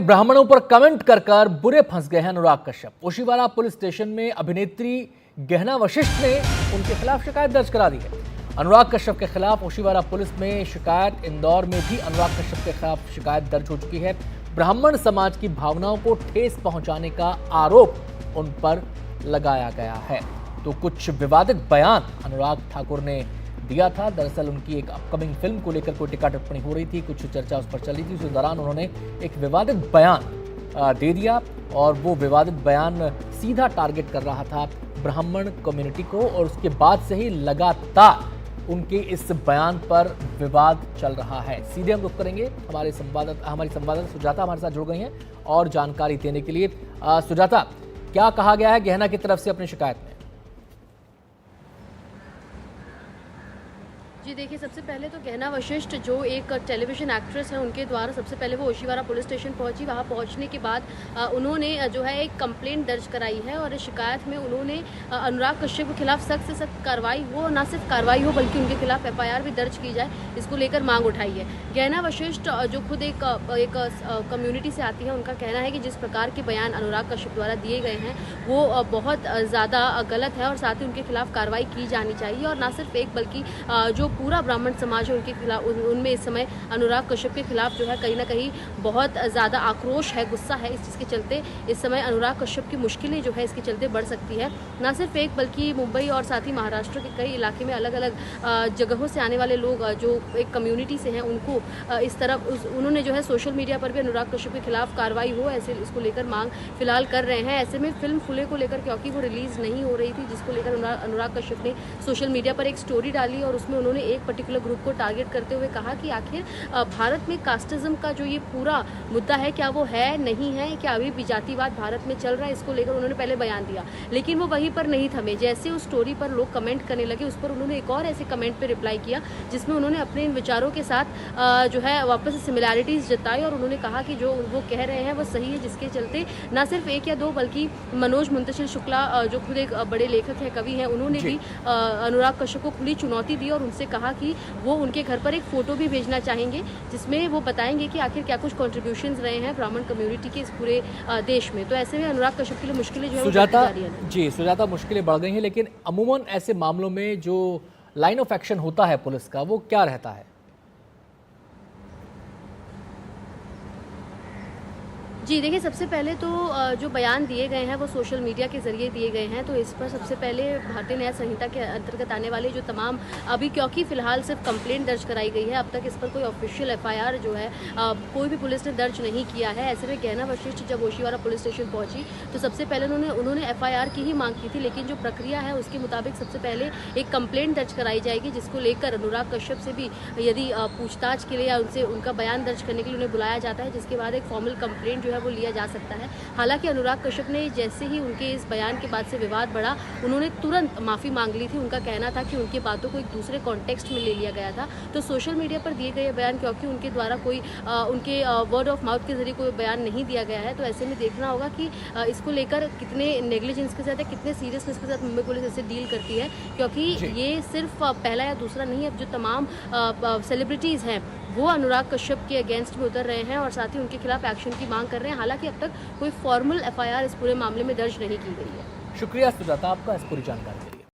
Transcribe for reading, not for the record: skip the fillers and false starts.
ब्राह्मणों पर कमेंट कर बुरे फंस गए हैं अनुराग कश्यप। ओशीवारा पुलिस स्टेशन में अभिनेत्री गहना वशिष्ठ ने उनके खिलाफ शिकायत दर्ज करा दी है। अनुराग कश्यप के खिलाफ ओशीवारा पुलिस में शिकायत, इंदौर में भी अनुराग कश्यप के खिलाफ शिकायत दर्ज हो चुकी है। ब्राह्मण समाज की भावनाओं को ठेस पहुंचाने का आरोप उन पर लगाया गया है। तो कुछ विवादित बयान अनुराग ठाकुर ने दिया था। दरअसल उनकी एक अपकमिंग फिल्म को लेकर कोई टिक्का टिप्पणी हो रही थी, कुछ चर्चा उस पर चली थी। उस दौरान उन्होंने एक विवादित बयान दे दिया और वो विवादित बयान सीधा टारगेट कर रहा था ब्राह्मण कम्युनिटी को, और उसके बाद से ही लगातार उनके इस बयान पर विवाद चल रहा है। सीधे हम रुख करेंगे, हमारी संवाददाता सुजाता हमारे साथ जुड़ गई हैं और जानकारी देने के लिए। सुजाता, क्या कहा गया है गहना की तरफ से अपनी शिकायत में? जी देखिए, सबसे पहले तो गहना वशिष्ठ जो एक टेलीविज़न एक्ट्रेस है, उनके द्वारा सबसे पहले वो ओशीवारा पुलिस स्टेशन पहुंची। वहां पहुंचने के बाद उन्होंने जो है एक कंप्लेंट दर्ज कराई है और इस शिकायत में उन्होंने अनुराग कश्यप के खिलाफ सख्त से सख्त कार्रवाई हो, ना सिर्फ कार्रवाई हो बल्कि उनके खिलाफ FIR भी दर्ज की जाए, इसको लेकर मांग उठाई है। गहना वशिष्ठ जो खुद एक कम्युनिटी से आती है, उनका कहना है कि जिस प्रकार के बयान अनुराग कश्यप द्वारा दिए गए हैं वो बहुत ज़्यादा गलत है और साथ ही उनके खिलाफ कार्रवाई की जानी चाहिए। और ना सिर्फ एक बल्कि जो पूरा ब्राह्मण समाज है उनके खिलाफ, उनमें इस समय अनुराग कश्यप के खिलाफ जो है कहीं ना कहीं बहुत ज़्यादा आक्रोश है, गुस्सा है। इस चीज़ के चलते इस समय अनुराग कश्यप की मुश्किलें जो है इसके चलते बढ़ सकती है। ना सिर्फ एक बल्कि मुंबई और साथ ही महाराष्ट्र के कई इलाके में अलग अलग जगहों से आने वाले लोग जो एक कम्युनिटी से हैं, उनको इस तरफ उन्होंने जो है सोशल मीडिया पर भी अनुराग कश्यप के खिलाफ कार्रवाई हो, ऐसे इसको लेकर मांग फिलहाल कर रहे हैं। ऐसे में फिल्म फुले को लेकर, क्योंकि वो रिलीज़ नहीं हो रही थी, जिसको लेकर अनुराग कश्यप ने सोशल मीडिया पर एक स्टोरी डाली और उसमें उन्होंने एक पर्टिकुलर ग्रुप को टारगेट करते हुए कहा कि आखिर भारत में कास्टिज्म का जो ये पूरा मुद्दा है, क्या वो है, नहीं है, क्या अभी भी जातिवाद भारत में चल रहा है, इसको लेकर उन्होंने पहले बयान दिया। लेकिन वो वहीं पर नहीं थमे। जैसे उस स्टोरी पर लोग कमेंट करने लगे, उस पर उन्होंने एक और ऐसे कमेंट पे रिप्लाई किया जिसमें उन्होंने अपने इन विचारों के साथ जो है वापस से सिमिलैरिटीज़ जताई और उन्होंने कहा कि जो वो कह रहे हैं वो सही है, जिसके चलते ना सिर्फ एक या दो बल्कि मनोज मुंतशिर शुक्ला जो खुद एक बड़े लेखक हैं, कवि हैं, उन्होंने भी अनुराग कश्यप को खुली चुनौती दी और उनसे कहा कि वो उनके घर पर एक फ़ोटो भी भेजना चाहेंगे जिसमें वो बताएंगे कि आखिर क्या कुछ कॉन्ट्रीब्यूशंस रहे हैं ब्राह्मण कम्युनिटी के इस पूरे देश में। तो ऐसे में अनुराग कश्यप के लिए मुश्किलें जो है सुजाता मुश्किलें बढ़ गई हैं, लेकिन अमूमन ऐसे मामलों में जो लाइन ऑफ एक्शन होता है पुलिस का, वो क्या रहता है? जी देखिए, सबसे पहले तो जो बयान दिए गए हैं वो सोशल मीडिया के ज़रिए दिए गए हैं। तो इस पर सबसे पहले भारतीय न्याय संहिता के अंतर्गत आने वाले जो तमाम अभी, क्योंकि फ़िलहाल सिर्फ कंप्लेंट दर्ज कराई गई है, अब तक इस पर कोई ऑफिशियल FIR जो है कोई भी पुलिस ने दर्ज नहीं किया है। ऐसे में गहना वशिष्ठ जब ओशीवारा पुलिस स्टेशन पहुंची तो सबसे पहले उन्होंने FIR की ही मांग की थी, लेकिन जो प्रक्रिया है उसके मुताबिक सबसे पहले एक कंप्लेंट दर्ज कराई जाएगी, जिसको लेकर अनुराग कश्यप से भी यदि पूछताछ के लिए या उनसे उनका बयान दर्ज करने के लिए उन्हें बुलाया जाता है, जिसके बाद एक फॉर्मल कंप्लेंट जो है वो लिया जा सकता है। हालांकि अनुराग कश्यप ने जैसे ही उनके इस बयान के बाद से विवाद बढ़ा, उन्होंने तुरंत माफ़ी मांग ली थी। उनका कहना था कि उनकी बातों को एक दूसरे कॉन्टेक्स्ट में ले लिया गया था। तो सोशल मीडिया पर दिए गए बयान, क्योंकि उनके द्वारा कोई उनके वर्ड ऑफ माउथ के जरिए कोई बयान नहीं दिया गया है, तो ऐसे में देखना होगा कि इसको लेकर कितने नेग्लिजेंस के साथ या कितने सीरियसनेस के साथ मुंबई पुलिस इसे डील करती है, क्योंकि ये सिर्फ पहला या दूसरा नहीं है। अब जो तमाम सेलिब्रिटीज़ हैं वो अनुराग कश्यप के अगेंस्ट में उतर रहे हैं और साथ ही उनके खिलाफ एक्शन की मांग कर रहे हैं। हालांकि अब तक कोई फॉर्मल FIR इस पूरे मामले में दर्ज नहीं की गई है। शुक्रिया सुजाता आपका इस पूरी जानकारी के लिए।